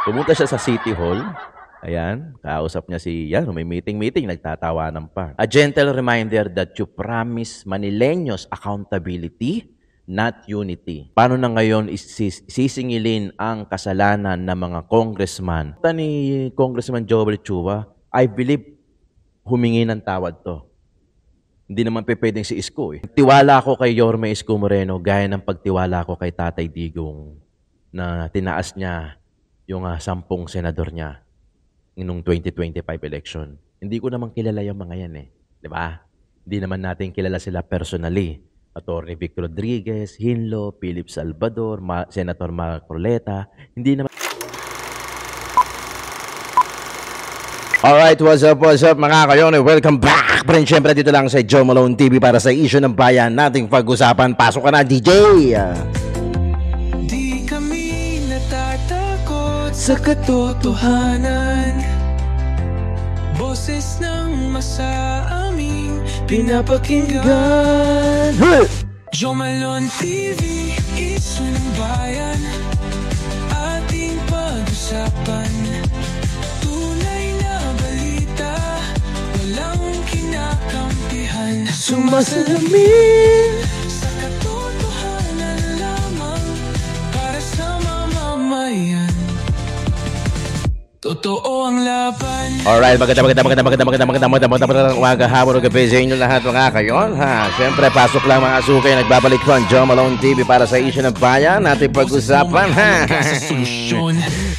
Pumunta siya sa City Hall. Ayan, kausap niya yan, may meeting, nagtatawanan pa. A gentle reminder that you promise Manileños accountability, not unity. Paano na ngayon sisingilin ang kasalanan ng mga congressman? Ito ni Congressman Joel Chua, I believe humingi ng tawad to. Hindi naman pwedeng si Isko eh. Tiwala ko kay Yorme Isko Moreno gaya ng pagtiwala ko kay Tatay Digong na tinaas niya yung 10 senador niya noong 2025 election. Hindi ko naman kilala yung mga yan eh. Di ba? Hindi naman natin kilala sila personally. Atty. Vic Rodriguez, Hinlo, Philip Salvador, Senator Marcoleta. Hindi naman... Alright, what's up mga kayon? Welcome back! Pero siyempre dito lang sa Joe Malone TV para sa issue ng bayan nating pag-usapan. Pasok ka na, DJ! Di kami natatakot sa katotohanan. Boses ng masaaming pinapakinggan. Joe Malone TV, issue ng bayan, ating pag-usapan. Sumasalamin sa katotohanan lamang para sa mamamayan. Totoo ang laban. Alright, magandang umaga, hapon o gabi sa inyo lahat mga kayon. Siyempre, pasok lang mga sukay. Nagbabalik ko ang Joe Malone TV para sa issue ng bayan. Natin pag-usapan.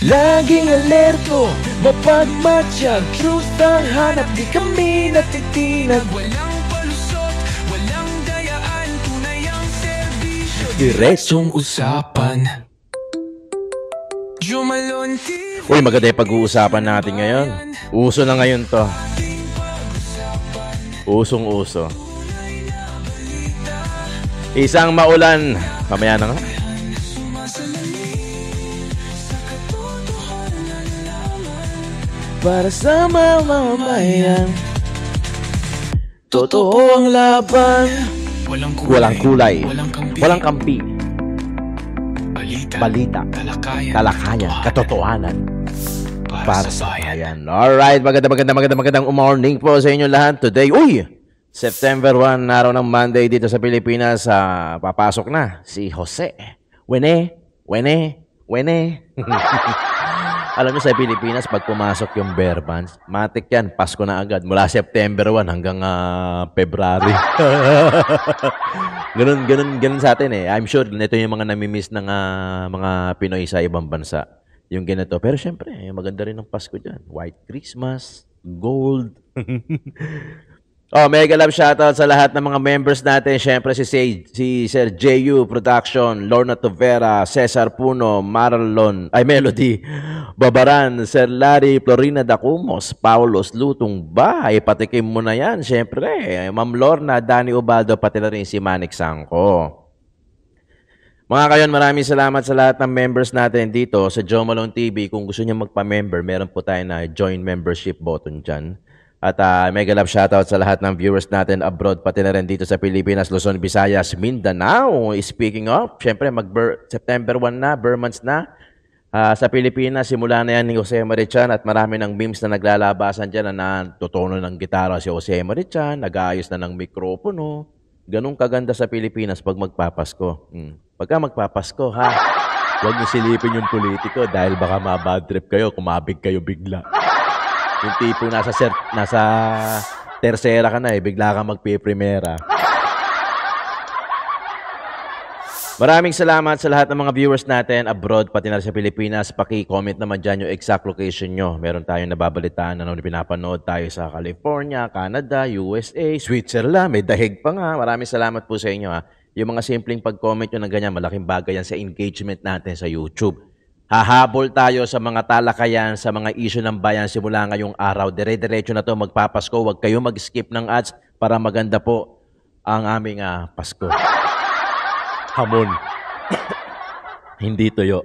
Laging alerto, mapagmatsyag, truth ang hanap, di kami natitinag. Walang palusot, walang dayaan, tunay ang serbisyo, diretsong usapan. Joe Malone TV. Uy, maganda yung pag-uusapan natin ngayon. Uso na ngayon to. Usong-uso. Isang maulan. Mamaya na nga. Para sa mamamayan. Totoo ang laban. Walang kulay. Walang kampi. Balita. Talakayan. Katotohanan. Para sa bayan. Alright. Magandang morning po sa inyo lahat. Today, September 1, araw ng Monday dito sa Pilipinas. Papasok na si Jose. Wene. Alam niyo sa Pilipinas, pag pumasok yung bear months, matik yan, Pasko na agad. Mula September 1 hanggang February. ganun sa atin eh. I'm sure ito yung mga namimiss ng mga Pinoy sa ibang bansa. Yung ganito. Pero syempre, maganda rin ang Pasko dyan. White Christmas, gold. Mega love shoutout sa lahat ng mga members natin. Siyempre si Sir J.U. Production, Lorna Tovera, Cesar Puno, Melody, Babaran, Sir Larry, Florina Dacumos, Paulos Lutong Bahay, patikim mo na yan. Siyempre, Ma'am Lorna, Danny Ubaldo, pati na rin si Manik Sangko. Mga kayon, maraming salamat sa lahat ng members natin dito sa Joe Malone TV. Kung gusto niyo magpa-member, meron po tayo na join membership button dyan. At mega love shoutout sa lahat ng viewers natin abroad, pati na rin dito sa Pilipinas, Luzon, Visayas, Mindanao. Speaking of, syempre, September 1 na, Bear months na. Sa Pilipinas, simula na yan ni Jose Marichan at marami ng memes na naglalabasan dyan na natutuno ng gitara si Jose Marichan, nag-aayos na ng mikropono. Ganun kaganda sa Pilipinas pag magpapasko. Pagka magpapasko, huwag niyo silipin yung politiko dahil baka mabad trip kayo, kumabig kayo bigla. Yung tipo nasa tercera ka na bigla ka magpiprimera. Maraming salamat sa lahat ng mga viewers natin abroad, pati na sa Pilipinas. Paki-comment naman dyan yung exact location nyo. Meron tayong nababalitaan na pinapanood tayo sa California, Canada, USA, Switzerland. May dahig pa nga. Maraming salamat po sa inyo. Yung mga simpleng pag-comment nyo ng ganyan, malaking bagay yan sa engagement natin sa YouTube. Hahabol tayo sa mga talakayan, sa mga issue ng bayan simula ngayong araw. Dire-diretso na to, magpapasko. Huwag kayo mag-skip ng ads para maganda po ang aming Pasko. Hamon. Hindi tuyo.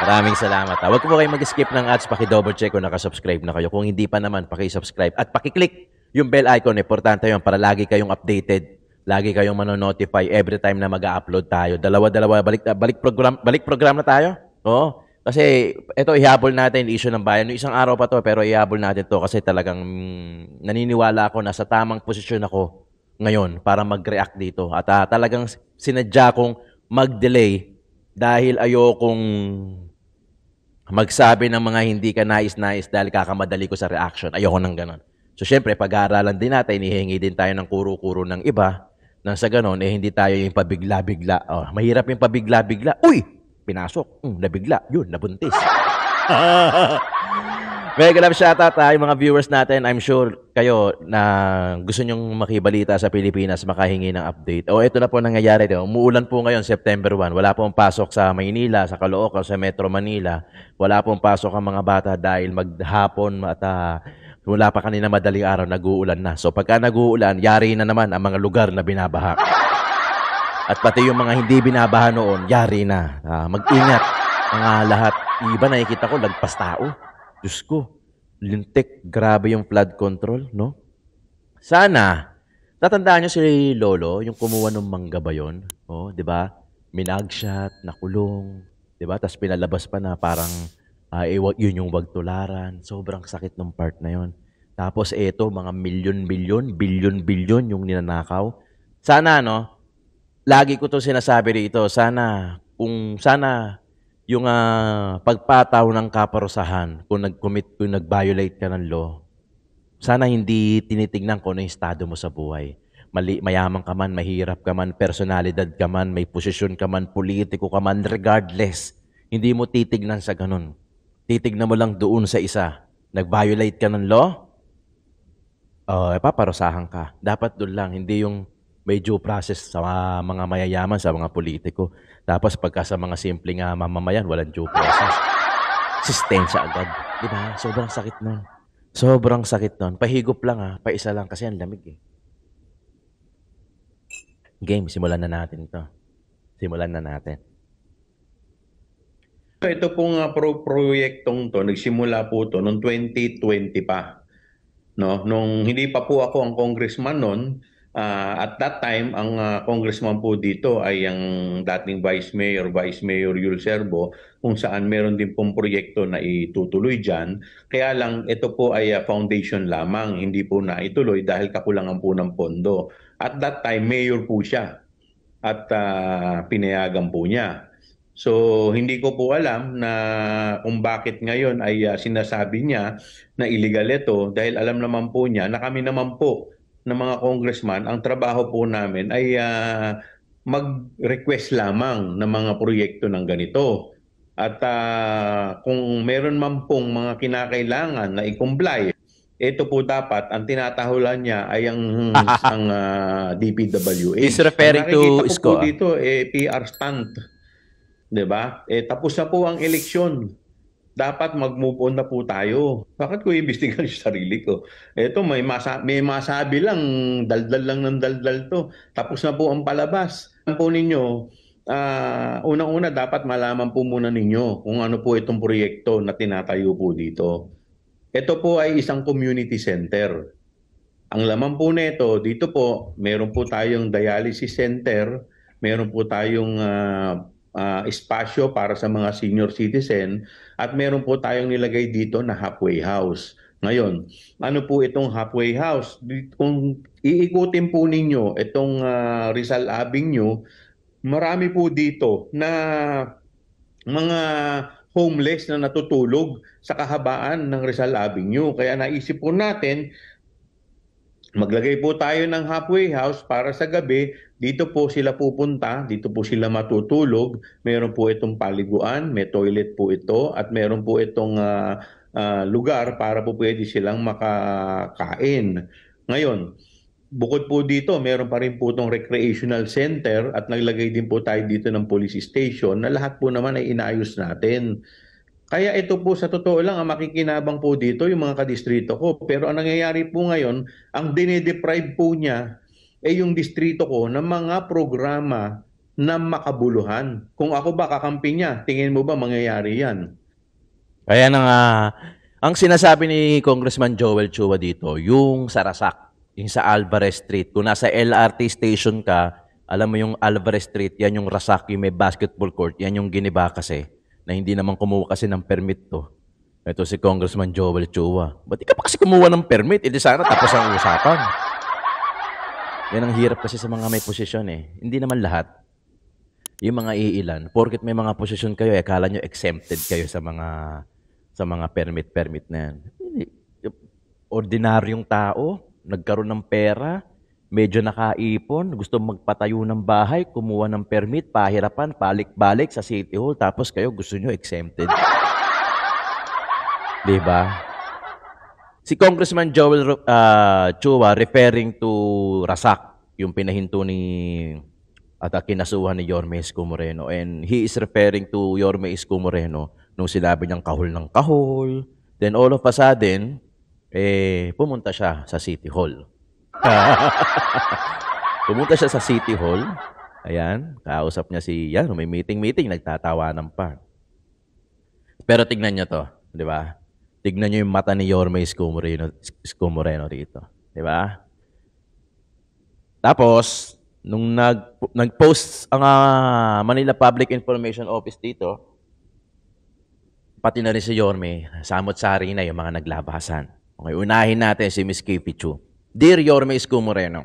Maraming salamat. Huwag po kayo mag-skip ng ads. Paki-double check kung nakasubscribe na kayo. Kung hindi pa naman, paki-subscribe. At paki-click yung bell icon. Importante yun para lagi kayong updated. Lagi kayong manonotify every time na mag-upload tayo. Dalawa-dalawa. Balik program na tayo. Oo. Kasi ito ihabol natin yung issue ng bayan. Yung isang araw pa to pero ihabol natin to kasi talagang naniniwala ako na sa tamang posisyon ako ngayon para mag-react dito. At talagang sinadya kong mag-delay dahil ayokong magsabi ng mga hindi ka nais-nais dahil kakamadali ko sa reaction. Ayoko nang ganon. So, syempre, pag-aaralan din natin, hihingi din tayo ng kuro-kuro ng iba nang sa ganon, hindi tayo yung pabigla-bigla. Oh, mahirap yung pabigla-bigla. Uy! Pinasok. Nabigla. Yun, nabuntis. Mega love shoutout yung mga viewers natin. I'm sure kayo na gusto nyong makibalita sa Pilipinas, makahingi ng update. O ito na po nangyayari. Umuulan po ngayon, September 1. Wala pong pasok sa Maynila, sa Caloocan, sa Metro Manila. Wala pong pasok ang mga bata dahil maghapon at wala pa kanina madaling araw, nag-uulan na. So pagka nag-uulan, yari na naman ang mga lugar na binabaha. At pati yung mga hindi binabaha noon, yari na. Mag-ingat mga lahat. Iba nakikita ko, lagpas tao. Diyos ko, lintik, grabe yung flood control, no? Sana, tatandaan nyo si Lolo, yung kumuha ng mangga ba yun? Oh, di ba? Minagshot, nakulong, di ba? Tapos pinalabas pa na parang yun yung wag tularan. Sobrang sakit ng part na yun. Tapos eto, mga bilyon-bilyon yung ninanakaw. Sana, no? Lagi ko to sinasabi rito, sana yung pagpataw ng kaparusahan kung nag-commit, kung nag-violate ka ng law, sana hindi tinitignan ko na yung estado mo sa buhay. Mayaman ka man, mahirap ka man, personalidad ka man, may posisyon ka man, politiko ka man, regardless. Hindi mo titignan sa ganun. Titignan mo lang doon sa isa. Nag-violate ka ng law, paparusahan ka. Dapat doon lang, hindi yung may due process sa mga mayayaman, sa mga politiko. Tapos pagka sa mga simpleng mamamayan, walang due process. Sistensya agad. Di ba? Sobrang sakit nun. Sobrang sakit nun. Pahigop lang paisa lang kasi ang lamig eh. Game, simulan na natin to. Simulan na natin. Ito pong proyektong to, nagsimula po to noong 2020 pa. No? Nung hindi pa po ako ang congressman noon, at that time, ang congressman po dito ay ang dating Vice Mayor Yul Serbo, kung saan meron din pong proyekto na itutuloy dyan. Kaya lang, ito po ay foundation lamang, hindi po na ituloy dahil kakulangan po ng pondo. At that time, mayor po siya at pinayagan po niya. So, hindi ko po alam na kung bakit ngayon ay sinasabi niya na illegal ito dahil alam naman po niya na kami naman po ng mga congressman, ang trabaho po namin ay mag-request lamang ng mga proyekto ng ganito. At kung meron man pong mga kinakailangan na i-comply, ito po dapat, ang tinatahulan niya ay ang DPWH. He's referring to Nakikita ko po dito, PR stunt. Diba? Tapos na po ang eleksyon. Dapat mag-move on na po tayo. Bakit ko iimbestigahan yung sarili ko? Ito, may masabi lang, daldal lang ng daldal to. Tapos na po ang palabas. Alam po ninyo, unang-una dapat malaman po muna ninyo kung ano po itong proyekto na tinatayo po dito. Ito po ay isang community center. Ang laman po nito, dito po, meron po tayong dialysis center, meron po tayong espasyo para sa mga senior citizen at meron po tayong nilagay dito na halfway house. Ngayon, ano po itong halfway house? Kung iikutin po ninyo itong Rizal Avenue, marami po dito na mga homeless na natutulog sa kahabaan ng Rizal Avenue. Kaya naisip po natin, maglagay po tayo ng halfway house para sa gabi, dito po sila pupunta, dito po sila matutulog, meron po itong paliguan, may toilet po ito, at meron po itong lugar para po pwede silang makakain. Ngayon, bukod po dito, meron pa rin po itong recreational center at naglagay din po tayo dito ng police station na lahat po naman ay inaayos natin. Kaya ito po sa totoo lang, ang makikinabang po dito yung mga kadistrito ko. Pero ang nangyayari po ngayon, ang dinedeprive po niya ay yung distrito ko ng mga programa na makabuluhan. Kung ako ba kakampi niya, tingin mo ba mangyayari yan? Kaya ang sinasabi ni Congressman Joel Chua dito, yung sa Rasak, yung sa Alvarez Street, kung nasa LRT station ka, alam mo yung Alvarez Street, yan yung Rasak, yung may basketball court, yan yung Giniba kasi. na hindi naman kumuha kasi ng permit to. Ito si Congressman Joel Chua. Ba't di ka pa kasi kumuha ng permit? Hindi sana tapos ang usapan. Yan ang hirap kasi sa mga may posisyon eh. Hindi naman lahat. Yung mga iilan, porket may mga posisyon kayo, akala nyo exempted kayo sa mga permit na yan. Hindi. Ordinaryong tao, nagkaroon ng pera, medyo nakaipon, gusto magpatayo ng bahay, kumuha ng permit, pahirapan, balik-balik sa City Hall, tapos kayo gusto nyo exempted. Diba? Si Congressman Joel Chua referring to Rasak, yung pinahinto at kinasuhan ni Yorme Isko Moreno. And he is referring to Yorme Isko Moreno nung sinabi niyang kahol ng kahol. Then all of a sudden, pumunta siya sa City Hall. Pumunta siya sa City Hall. Ayan, kausap niya may meeting, nagtatawanan pa. Pero tignan niyo to, di ba? Tignan niyo yung mata ni Yorme Isko Moreno rito. Di ba? Tapos, nung nag-post ang Manila Public Information Office dito, pati na rin si Yorme, samot-sari na yung mga naglabasan. Okay, unahin natin si Ms. K. Pichu. Dear Yorme Isko Moreno,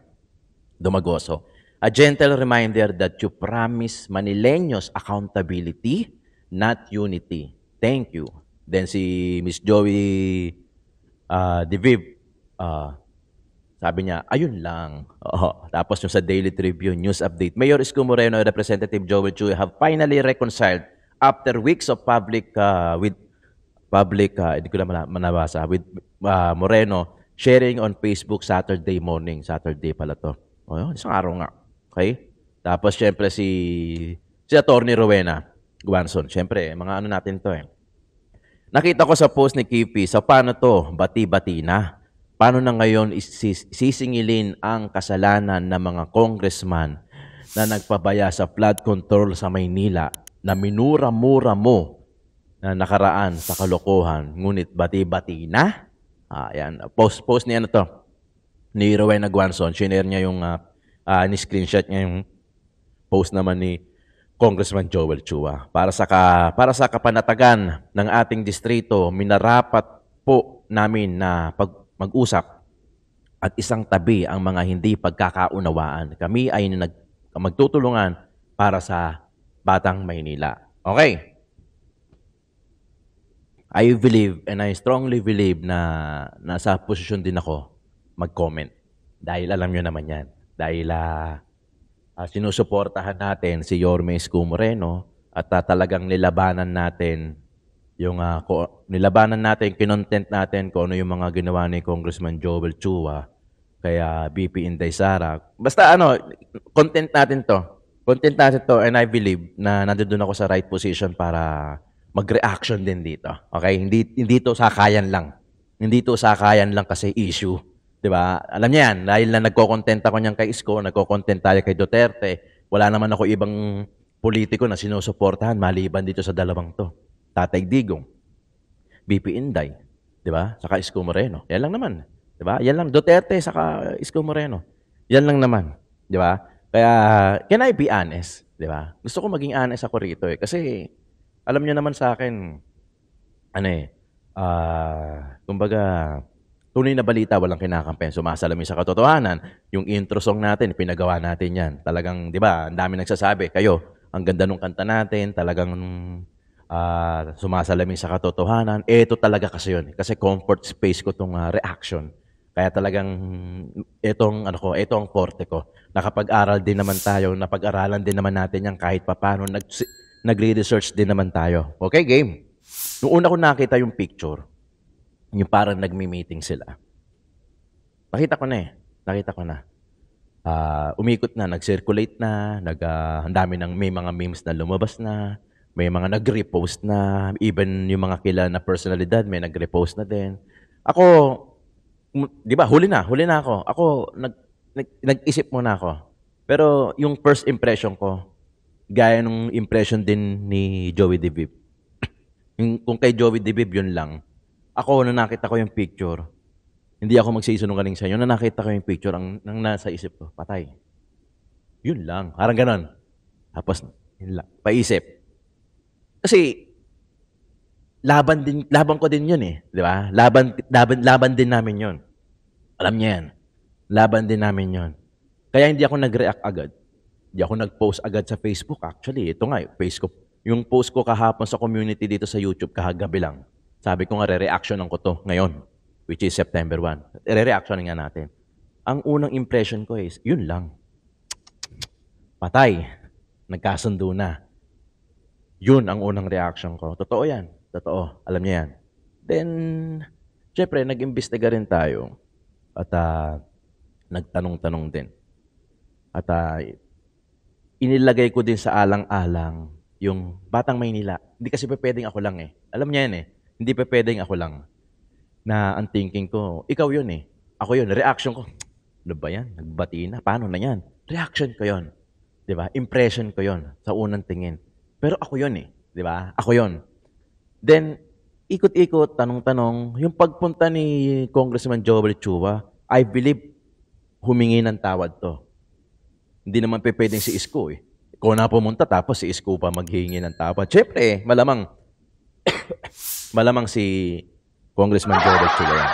Dumagoso, a gentle reminder that you promise Manileños accountability, not unity. Thank you. Then si Ms. Joey DeViv, sabi niya, ayun lang. Tapos yung sa Daily Tribune, news update. Mayor Isko Moreno and Representative Joel Chua have finally reconciled after weeks of with Moreno sharing on Facebook Saturday morning. Saturday pala to. Isang araw nga. Okay? Tapos syempre si Atty. Rowena Guanzon. Syempre, mga ano natin to eh. Nakita ko sa post ni Kipi, sa paano to, bati-bati na. Paano na ngayon sisingilin ang kasalanan ng mga congressman na nagpabaya sa flood control sa Maynila na minura-mura mo na nakaraan sa kalokohan, ngunit bati-bati na? Ayan. Post niya to ni Rowena Guanzon. Shinare niya yung, ni-screenshot niya yung post naman ni Congressman Joel Chua. Para sa kapanatagan ng ating distrito, minarapat po namin na mag-usap at isang tabi ang mga hindi pagkakaunawaan. Kami ay magtutulungan para sa Batang Maynila. Okay? I believe and I strongly believe na nasa posisyon din ako mag-comment. Dahil alam nyo naman yan. Dahil sinusuportahan natin si Yorme Isko Moreno at talagang nilabanan natin kinontent natin kung ano yung mga ginawa ni Congressman Joel Chua kaya BP Inday Sara. Basta content natin to and I believe na nandoon ako sa right position para mag-reaction din dito. Okay? Hindi to sakayan lang. Hindi to sakayan lang kasi issue. Diba? Alam niya yan, dahil na nagko-content ako niyan kay Isko, nagko-content tayo kay Duterte, wala naman ako ibang politiko na sinusuportahan maliban dito sa dalawang to. Tatay Digong, BP Inday, diba? Saka Isko Moreno. Yan lang naman. Diba? Yan lang. Duterte, saka Isko Moreno. Yan lang naman. Diba? Kaya, can I be honest? Diba? Gusto ko maging honest ako rito eh. Kasi, alam niyo naman sa akin, kumbaga, tunay na balita, walang kinakampen. Sumasalamin sa katotohanan. Yung intro song natin, pinagawa natin yan. Talagang, di ba, ang dami nagsasabi, kayo, ang ganda nung kanta natin, talagang sumasalamin sa katotohanan. Ito talaga kasi yun. Kasi comfort space ko itong reaction. Kaya talagang, ito ang forte ko. Nakapag-aral din naman tayo, napag-aralan din naman natin yan kahit paano, nagre-research din naman tayo. Okay, game. Noong una ko nakita yung picture, yung parang nagmi-meeting sila. Nakita ko na. Umikot na, nag-circulate na, ang dami may mga memes na lumabas na, may mga nag-repost na, even yung mga kilala na personalidad, may nag-repost na din. Ako, di ba, huli na ako. Ako, nag-isip muna ako. Pero yung first impression ko, gaya nung impression din ni Joey DeViv. Kung kay Joey DeViv, yun lang. Ako, nung nakita ko yung picture, hindi ako magsisinungaling sa inyo. Nung nakita ko yung picture, ang nasa isip ko, patay. Yun lang. Parang ganon. Tapos, yun lang. Paisip. Kasi, laban ko din 'yun eh, 'di ba? Laban din namin 'yun. Alam niya 'yan. Laban din namin 'yon. Kaya hindi ako nag-react agad. Hindi ako nag-post agad sa Facebook. Actually, ito nga, yung post ko kahapon sa community dito sa YouTube, kahagabi lang. Sabi ko nga, re-reactionan ko to ngayon, which is September 1. Re-reactionan nga natin. Ang unang impression ko is, yun lang. Patay. Nagkasundo na. Yun ang unang reaction ko. Totoo yan. Totoo. Alam niya yan. Then, syempre, nag-imbestiga rin tayo. At nagtanong-tanong din. At inilagay ko din sa alang-alang yung Batang Maynila. Hindi kasi pwedeng ako lang eh. Alam niya yan eh. Hindi pwedeng ako lang. Na ang thinking ko, ikaw yun eh. Ako yun. Reaction ko, ano ba yan? Nagbati na. Paano na yan? Reaction ko yun. Diba? Impression ko yun sa unang tingin. Pero ako yun eh. Diba? Ako yun. Then, ikot-ikot, tanong-tanong, yung pagpunta ni Congressman Joel Chua, I believe humingi ng tawad to. Hindi naman pwedeng si Isko eh. Ikaw na pumunta tapos si Isko pa maghingi ng tawad. Siyempre, malamang si Congressman Joel Chua yan.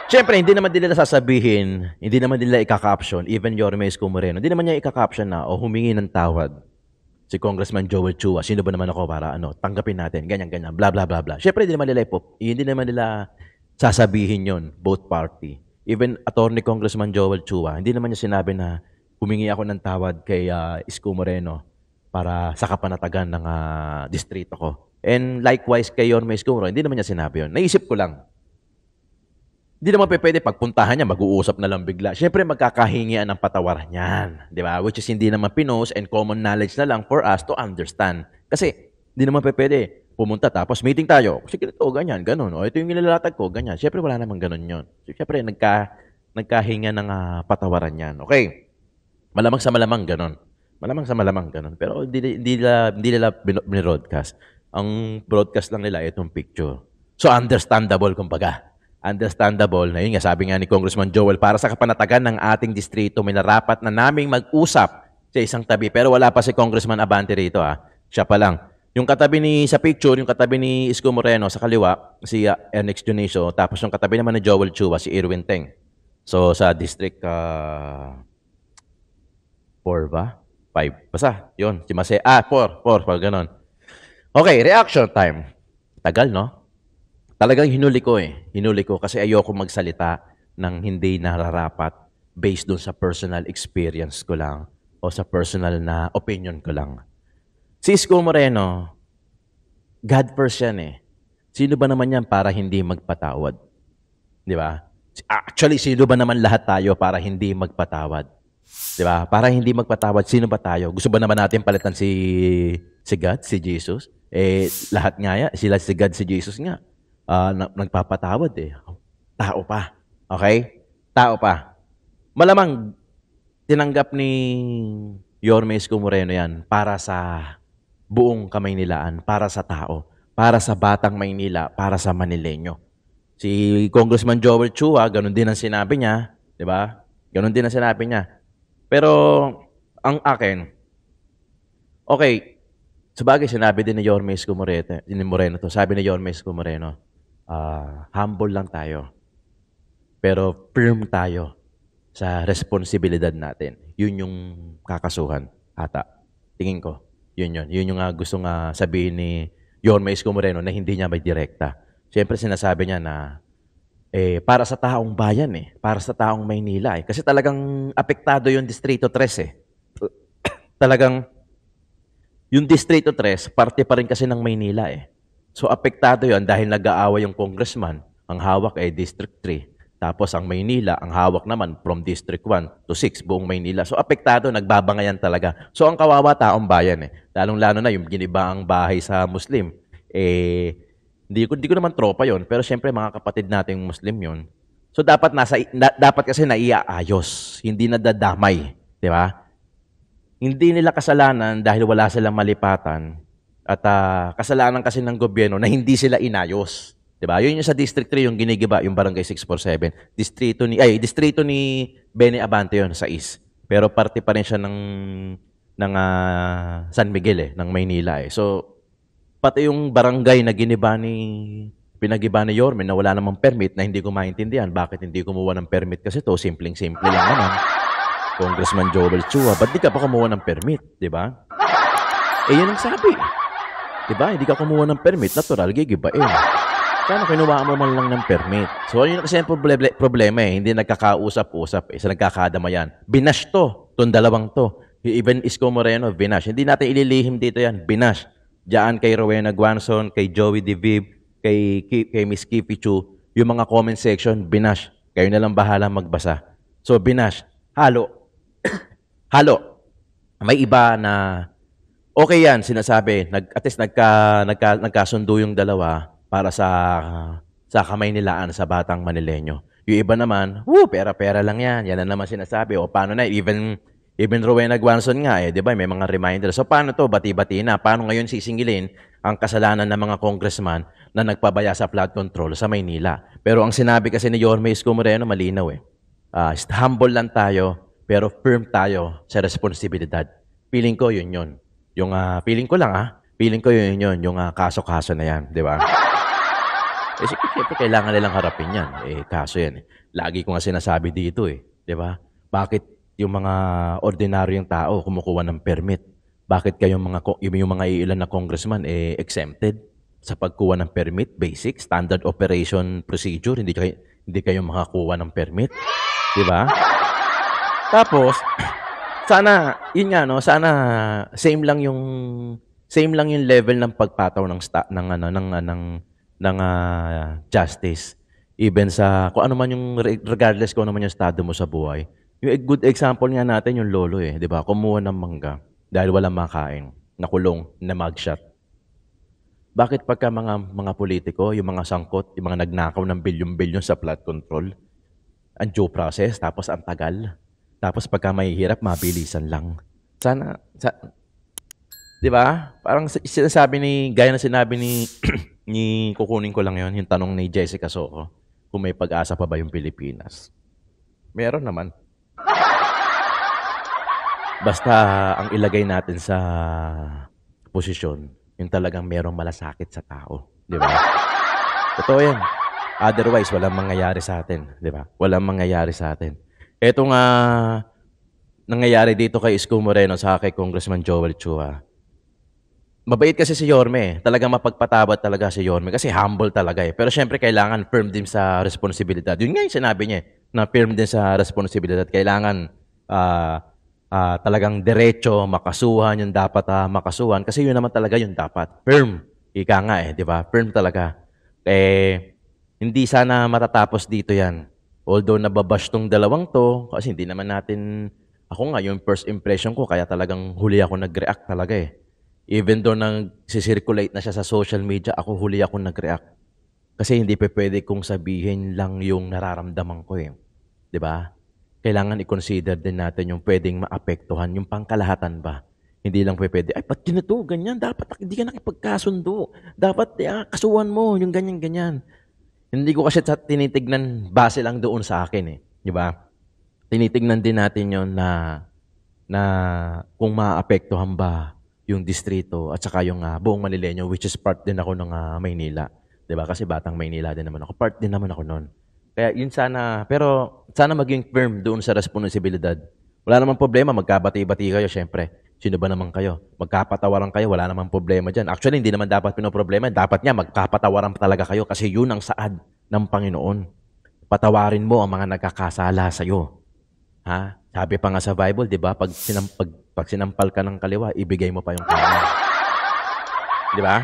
Siyempre, hindi naman nila sasabihin, hindi naman nila ika-caption, even Yorme Isko Moreno, hindi naman niya ika-caption na o humingi ng tawad si Congressman Joel Chua. Sino ba naman ako para tanggapin natin, ganyan, bla bla bla bla. Siyempre, hindi naman nila sasabihin yon, both party. Even Attorney Congressman Joel Chua, hindi naman niya sinabi na humingi ako ng tawad kay Isko Moreno para sa kapanatagan ng distrito ko. And likewise kay Yorme Isko Moreno, hindi naman niya sinabi yon. Naisip ko lang. Hindi naman pwede pagpuntahan niya, mag-uusap na lang bigla. Siyempre, magkakahingian ng patawaran yan. Di ba? Which is hindi naman pinost and common knowledge na lang for us to understand. Kasi, hindi naman pwede pumunta tapos meeting tayo. Sige, ito, ganyan, ganun. O, ito yung nilalatag ko, ganyan. Siyempre, wala namang ganun yun. Siyempre, nagkahinga ng patawaran yan. Okay. Malamang sa malamang ganun. Pero hindi nila binroadcast. Ang broadcast lang nila, itong picture. So, understandable, kumbaga. Understandable na yun nga, sabi nga ni Congressman Joel, para sa kapanatagan ng ating distrito, may narapat na naming mag-usap sa isang tabi. Pero wala pa si Congressman Abante rito. Siya pa lang. Yung katabi sa picture, yung katabi ni Isko Moreno sa kaliwa, si Ernest Dionisio, tapos yung katabi naman ni Joel Chua, si Irwin Teng. So sa District 4 ba? 5. Basta, yun. Si Mase. 4, pag ganun. Okay, reaction time. Tagal, no? Talagang hinuli ko kasi ayoko magsalita ng hindi nararapat based doon sa personal experience ko lang o sa personal na opinion ko lang. Si Isko Moreno, God first yan eh. Sino ba naman yan para hindi magpatawad? Di ba? Actually, sino ba naman lahat tayo para hindi magpatawad? Di ba? Para hindi magpatawad, sino ba tayo? Gusto ba naman natin palitan si God, si Jesus? Lahat nga yan, si God, si Jesus nga. Nagpapatawad eh. Tao pa. Okay? Tao pa. Malamang tinanggap ni Yorme Isko Moreno yan para sa buong Kamaynilaan, para sa tao, para sa Batang Maynila, para sa Manileño. Si Congressman Joel Chua, ganun din ang sinabi niya, di ba? Ganun din ang sinabi niya. Pero ang akin, okay, sabagay sinabi din ni Yorme Isko Moreno to. Sabi ni Yorme Isko Moreno, humble lang tayo. Pero firm tayo sa responsibilidad natin. Yun yung kakasuhan ata. Tingin ko. Yun yung gusto nga sabihin ni Yorme Isko Moreno na hindi niya may direkta. Siyempre sinasabi niya na para sa taong bayan para sa taong Maynila Kasi talagang apektado yung Distrito 3 Talagang yung Distrito 3, parte pa rin kasi ng Maynila So, apektado yon dahil nag-aaway yung congressman, ang hawak ay District 3. Tapos, ang Maynila, ang hawak naman from District 1 to 6, buong Maynila. So, apektado, nagbabangayan talaga. So, ang kawawa taong bayan Lalong-lalo na yung ginibaang bahay sa Muslim. Hindi ko naman tropa yon pero syempre mga kapatid nating Muslim yon. So, dapat kasi naiaayos, hindi nadadamay. Di ba? Hindi nila kasalanan dahil wala silang malipatan. At kasalanan kasi ng gobyerno na hindi sila inayos. Diba? Yun yung sa District 3, yung ginigiba, yung Barangay 647. Distrito ni Benny Abante yun sa East. Pero parte pa rin siya ng San Miguel ng Maynila So, Pati yung barangay na pinagiba ni Yorme na wala namang permit na hindi ko maintindihan. Bakit hindi kumuha ng permit? Kasi to, simpleng-simple lang naman. Congressman Joel Chua, ba't di ka pa kumuha ng permit? Di ba? Yun ang sabi. Di ba? Hindi ka kumuha ng permit, natural, gigibain. Sana kinuha mo man lang ng permit. So, yun kasi ang problema eh. Hindi nagkakausap-usap eh. Sa nagkakadamayan. Binash to. Itong dalawang to. Even Isko Moreno, binash. Hindi natin ililihim dito yan. Binash. Diyan kay Rowena Guanzon, kay Joey DeViv, kay Miss Kipi Chu, yung mga comment section, binash. Kayo na lang bahala magbasa. So, binash. Halo. Halo. May iba na okay yan, sinasabi. At least nagkasundo yung dalawa para sa Kamaynilaan sa Batang Manileño. Yung iba naman, pera-pera lang yan. Yan na naman sinasabi. O paano na, even Rowena Guanzon nga, di ba, may mga reminder. So paano to, bati-bati na? Paano ngayon sisingilin ang kasalanan ng mga congressman na nagpabaya sa flood control sa Maynila? Pero ang sinabi kasi ni Yorme Isko Moreno, malinaw eh. Humble lang tayo, pero firm tayo sa responsibilidad. Feeling ko yun. Yung feeling ko lang feeling ko yun, yung kaso-kaso na yan, di ba? Siyempre, kailangan nilang harapin yan. Kaso yan. Lagi ko nga sinasabi dito di ba? Bakit yung mga ordinaryong tao kumukuha ng permit? Bakit yung mga ilan na congressman exempted sa pagkuha ng permit? Basic, standard operation procedure, hindi kayo makakuha ng permit. Di ba? Tapos, sana, yun nga, no? Sana same lang yung level ng pagpataw ng justice. Even sa, kung ano man regardless kung ano man yung estado mo sa buhay. Yung good example nga natin, yung lolo di ba? Kumuha ng mangga dahil walang makain, nakulong, na mugshot. Bakit pagka mga politiko, yung mga sangkot, yung mga nagnakaw ng bilyon-bilyon sa flood control, ang due process, tapos ang tagal. Tapos pagka mahihirap, mabilisan lang. Sana, di ba? Parang gaya na sinabi ni kukunin ko lang yon, yung tanong ni Jessica Soco, kung may pag-asa pa ba yung Pilipinas. Meron naman. Basta ang ilagay natin sa posisyon, yung talagang merong malasakit sa tao. Di ba? Totoo yan. Otherwise, walang mangyayari sa atin. Di ba? Walang mangyayari sa atin. Ito nga, nangyayari dito kay Isko Moreno sa kay Congressman Joel Chua. Mabait kasi si Yorme. Talagang mapagpatawad talaga si Yorme. Kasi humble talaga Pero syempre, kailangan firm din sa responsibilidad. Yun nga yung sinabi niya na firm din sa responsibilidad. Kailangan talagang diretso, makasuhan yung dapat makasuhan. Kasi yun naman talaga yung dapat. Firm. Ika nga di ba? Firm talaga. Hindi sana matatapos dito yan. Although nababash tong dalawang to, kasi hindi naman natin, ako nga, yung first impression ko, kaya talagang huli ako nag-react talaga Even though nag-circulate na siya sa social media, ako huli ako nag-react. Kasi hindi pwede kong sabihin lang yung nararamdaman ko Di ba? Kailangan i-consider din natin yung pwedeng maapektuhan, yung pangkalahatan ba? Hindi lang pwede, ba't ganito, ganyan? Dapat hindi ka nakipagkasundo. Dapat kasuhan mo, yung ganyan-ganyan. Hindi ko kasi tinitignan base lang doon sa akin Di ba? Tinitignan din natin yon na kung maapektuhan ba yung distrito at saka yung buong Manileño, which is part din ako ng Maynila. Di ba? Kasi batang Maynila din naman ako. Part din naman ako noon. Kaya yun pero sana maging firm doon sa responsibilidad. Wala namang problema, magkabati-bati kayo, syempre. Sino ba naman kayo? Magkapatawaran kayo, wala namang problema dyan. Actually, hindi naman dapat pinoproblema. Dapat nga, magkapatawaran talaga kayo kasi yun ang saad ng Panginoon. Patawarin mo ang mga nagkakasala sa'yo. Sabi pa nga sa Bible, di ba? Pag sinampal ka ng kaliwa, ibigay mo pa yung kanan. Di ba?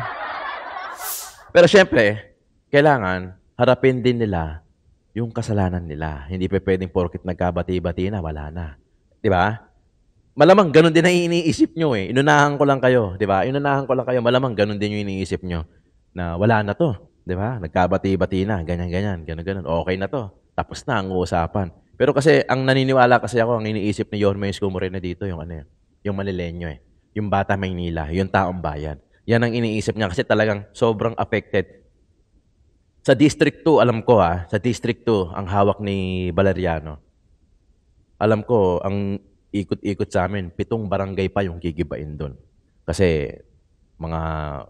Pero syempre, kailangan harapin din nila yung kasalanan nila. Hindi pa pwedeng porkit nagkabati-bati na, wala na. Di ba? Malamang ganun din ang iniisip nyo Inunahan ko lang kayo, di ba? Inunahan ko lang kayo, malamang ganun din yung iniisip nyo na wala na to, di ba? Nagkabati-bati na, ganyan-ganyan, ganun-ganun. Okay na to. Tapos na ang usapan. Pero kasi, ang naniniwala kasi ako, ang iniisip ni Yorme Isko Moreno dito, yung yung Manileño Yung bata Maynila, yung taong bayan. Yan ang iniisip niya kasi talagang sobrang affected. Sa District 2, alam ko sa District 2, ang hawak ni Valeriano. Alam ko, ang ikot-ikot sa amin, 7 barangay pa yung gigibain doon. Kasi mga,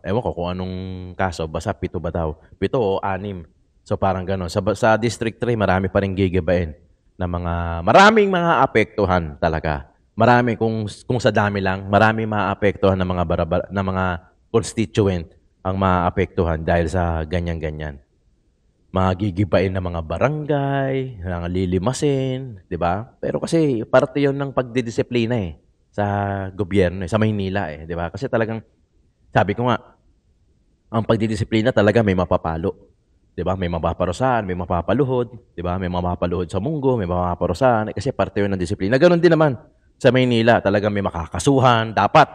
ewan ko kung anong kaso, basta 7 ba daw? 7 o 6. So parang gano'n. Sa District 3, marami pa rin gigibain na maraming mga apektuhan talaga. Marami, kung sa dami lang, maraming maapektuhan ng ng mga constituent ang maapektuhan dahil sa ganyan-ganyan. Magigibain ng mga barangay, mga lilimasin, di ba? Pero kasi parte yon ng pagdidisiplina sa gobyerno, sa Maynila di ba? Kasi talagang, sabi ko nga, ang pagdidisiplina talaga may mapapalo. 'Di ba? May mapaparusahan, may mapapaluhod, 'di ba? May mapapaluhod sa munggo, may mapaparusahan kasi parte 'yun ng disiplina. Ganoon din naman sa Maynila, talagang may makakasuhan, dapat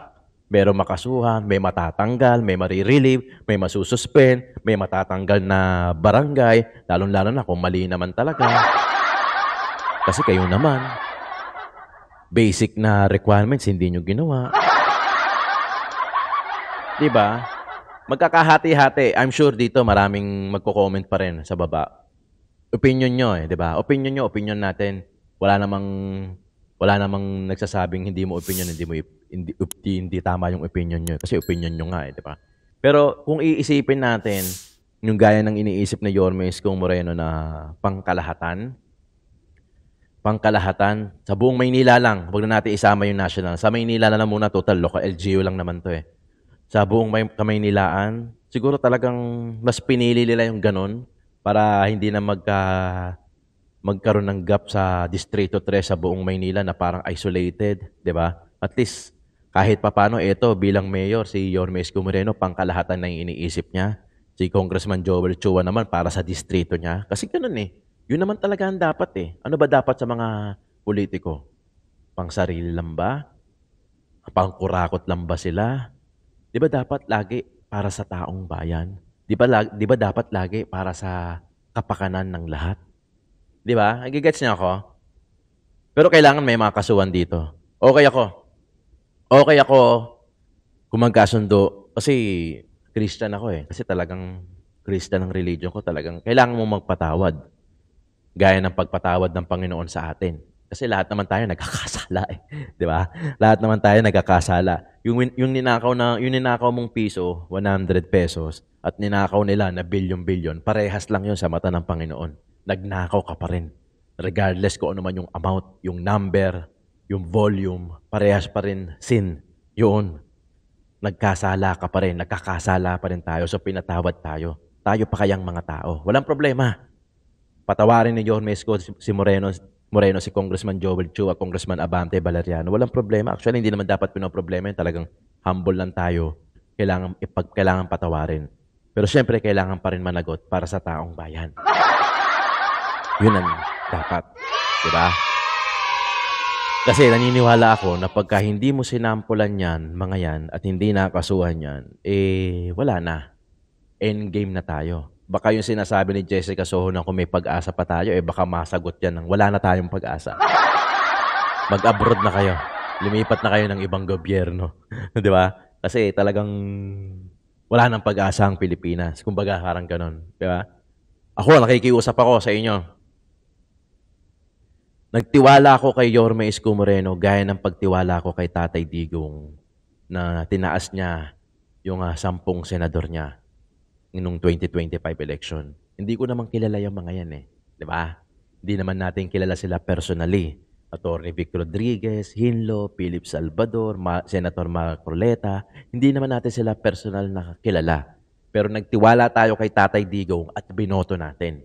merong makasuhan, may matatanggal, may marirelieve, may masususpend, may matatanggal na barangay, lalong-lalo na kung mali naman talaga. Kasi kayo naman, basic na requirements hindi nyo ginawa. 'Di ba? Magkakahati-hati. I'm sure dito maraming magko-comment pa rin sa baba. Opinion nyo 'di ba? Opinion nyo, opinion natin. Wala namang nagsasabing hindi mo opinion, hindi tama yung opinion nyo kasi opinion nyo nga 'di ba? Pero kung iisipin natin yung gaya ng iniisip ni Yorme Isko Moreno na pangkalahatan sa buong Maynila lang. Huwag na natin isama yung national. Sa Maynila na lang muna, total local LGU lang naman 'to sa buong Kamaynilaan, siguro talagang mas pinili nila yung ganun para hindi na magkaroon ng gap sa Distrito 3 sa buong Maynila na parang isolated, di ba? At least, kahit papano, ito bilang mayor, si Yorme Isko Moreno, pangkalahatan na yung iniisip niya. Si Congressman Joel Chua naman para sa distrito niya. Kasi ganun Yun naman talaga ang dapat Ano ba dapat sa mga politiko? Pangsarili lang ba? Pangkurakot lang ba sila? Di ba dapat lagi para sa taong bayan? Di ba dapat lagi para sa kapakanan ng lahat? Di ba? Nagigets niya ako? Pero kailangan may mga kasuhan dito. Okay ako kung magkasundo. Kasi Christian ako Kasi talagang Christian ang religion ko. Talagang kailangan mo magpatawad. Gaya ng pagpatawad ng Panginoon sa atin. Kasi lahat naman tayo nagkakasala Di ba? Lahat naman tayo nagkakasala. Yung ninakaw mong piso, 100 pesos, at ninakaw nila na bilyon-bilyon, parehas lang yun sa mata ng Panginoon. Nagnakaw ka pa rin. Regardless kung ano man yung amount, yung number, yung volume, parehas pa rin sin. Yun. Nagkasala ka pa rin, nagkakasala pa rin tayo, so pinatawad tayo. Tayo pa kayang mga tao. Walang problema. Patawarin ni Yorme Isko si Moreno, si Congressman Joel Chua, Congressman Abante Valeriano. Walang problema. Actually, hindi naman dapat pinoproblema. Talagang humble lang tayo. Kailangan patawarin. Pero siyempre, kailangan pa rin managot para sa taong bayan. Yun ang dapat. Diba? Kasi naniniwala ako na pagka hindi mo sinampulan yan, mga yan, at hindi nakasuhan yan, wala na. Endgame na tayo. Baka yung sinasabi ni Jessica Soho na kung may pag-asa pa tayo, baka masagot yan ng wala na tayong pag-asa. Mag-abroad na kayo. Lumipat na kayo ng ibang gobyerno. Di ba? Kasi talagang wala nang pag-asa ang Pilipinas. Kumbaga, parang ganun. Di ba? Ako, nakikiusap ako sa inyo. Nagtiwala ako kay Yorme Isko Moreno gaya ng pagtiwala ko kay Tatay Digong na tinaas niya yung 10 senador niya noong 2025 election. Hindi ko naman kilala yung mga yan Di ba? Hindi naman natin kilala sila personally. Attorney Vic Rodriguez, Hinlo, Philip Salvador, Senator Marcoleta. Hindi naman natin sila personal na kilala. Pero nagtiwala tayo kay Tatay Digong at binoto natin.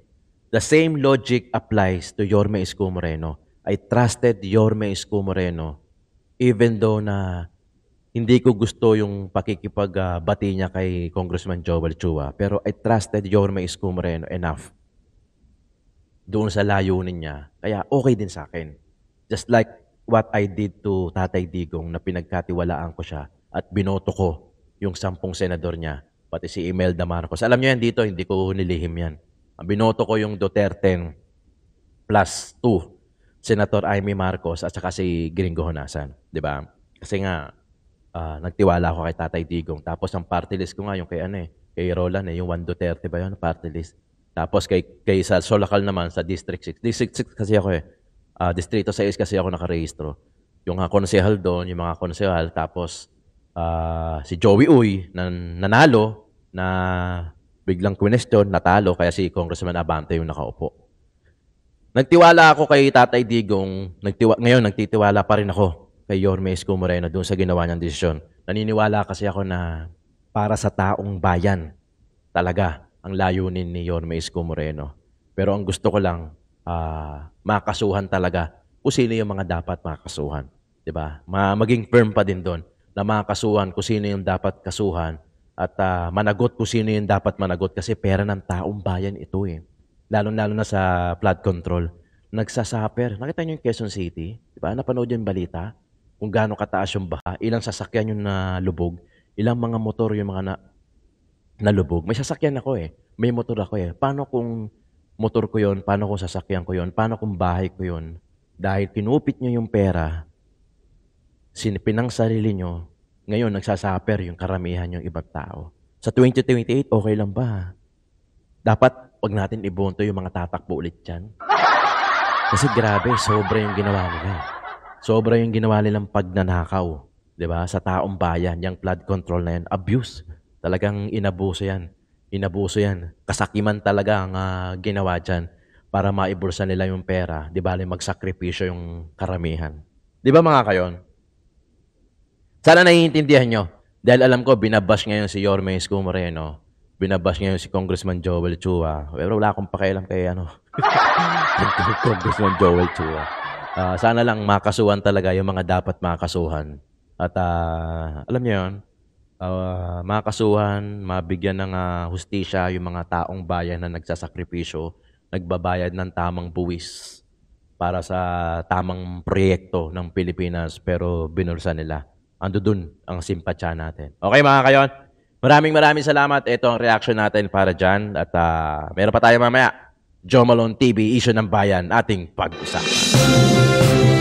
The same logic applies to Yorme Isko Moreno. I trusted Yorme Isko Moreno even though na hindi ko gusto yung pakikipagbati niya kay Congressman Joel Chua. Pero I trusted Yorme Isko Moreno enough doon sa layunin niya. Kaya okay din sa akin. Just like what I did to Tatay Digong na pinagkatiwalaan ko siya at binoto ko yung 10 senador niya, pati si Imelda Marcos. Alam niyo yan dito, hindi ko nilihim yan. Ang binoto ko yung Duterte plus 2, Senator Amy Marcos at saka si Gringo Honasan. Di ba? Kasi nga, nagtiwala ako kay Tatay Digong. Tapos ang party list ko nga yung kay Roland yung 1 Duterte ba yun, party list. Tapos kay sa local naman sa District 6. District 6 kasi ako Distrito 6 kasi ako nakarehistro. Yung konsehal doon, yung mga konsehal, tapos si Joey Uy na nanalo na biglang question, natalo kaya si Congressman Abante yung nakaupo. Nagtiwala ako kay Tatay Digong, ngayon nagtitiwala pa rin ako kay Yorme Isko Moreno doon sa ginawa niyang desisyon. Naniniwala kasi ako na para sa taong bayan talaga ang layunin ni Yorme Isko Moreno. Pero ang gusto ko lang, makasuhan talaga kung sino yung mga dapat makasuhan. Diba? Maging firm pa din doon na makasuhan kung sino yung dapat kasuhan at managot kung sino yung dapat managot kasi pera ng taong bayan ito eh. Lalo-lalo na sa flood control. Nagsasaper. Nakita niyo yung Quezon City? Diba? Napanood yung balita? Kung gaano kataas yung baha, ilang sasakyan yung nalubog, ilang mga motor yung mga nalubog. May sasakyan ako eh. May motor ako eh. Paano kung motor ko yon? Paano kung sasakyan ko yon? Paano kung bahay ko yon? Dahil pinupit nyo yung pera, sinipinang sarili nyo, ngayon nagsasaper yung karamihan yung ibang tao. Sa 2028, okay lang ba? Dapat wag natin ibonto yung mga tatakbo ulit dyan. Kasi grabe, sobra yung ginawa nila. Sobra yung ginawa nilang pagnanakaw. Diba? Sa taong bayan, yung flood control na yan, abuse. Talagang inabuso yan. Inabuso yan. Kasakiman talaga ang ginawa dyan para maibulsa nila yung pera. Di ba? Magsakripisyo yung karamihan. Di ba mga kayon? Sana naiintindihan nyo. Dahil alam ko, binabash ngayon si Yorme Isko Moreno. Binabash ngayon si Congressman Joel Chua. Pero wala akong pakialam kay Congressman Joel Chua. Sana lang makasuhan talaga yung mga dapat makasuhan. At alam niyo yun, makasuhan, mabigyan ng hustisya yung mga taong bayan na nagsasakripisyo, nagbabayad ng tamang buwis para sa tamang proyekto ng Pilipinas pero binulsa nila. Ando dun ang simpatsya natin. Okay mga kayon? Maraming salamat. Ito ang reaction natin para dyan. At meron pa tayo mamaya. Joe Malone TV, Issue ng Bayan, ating pag-usapan.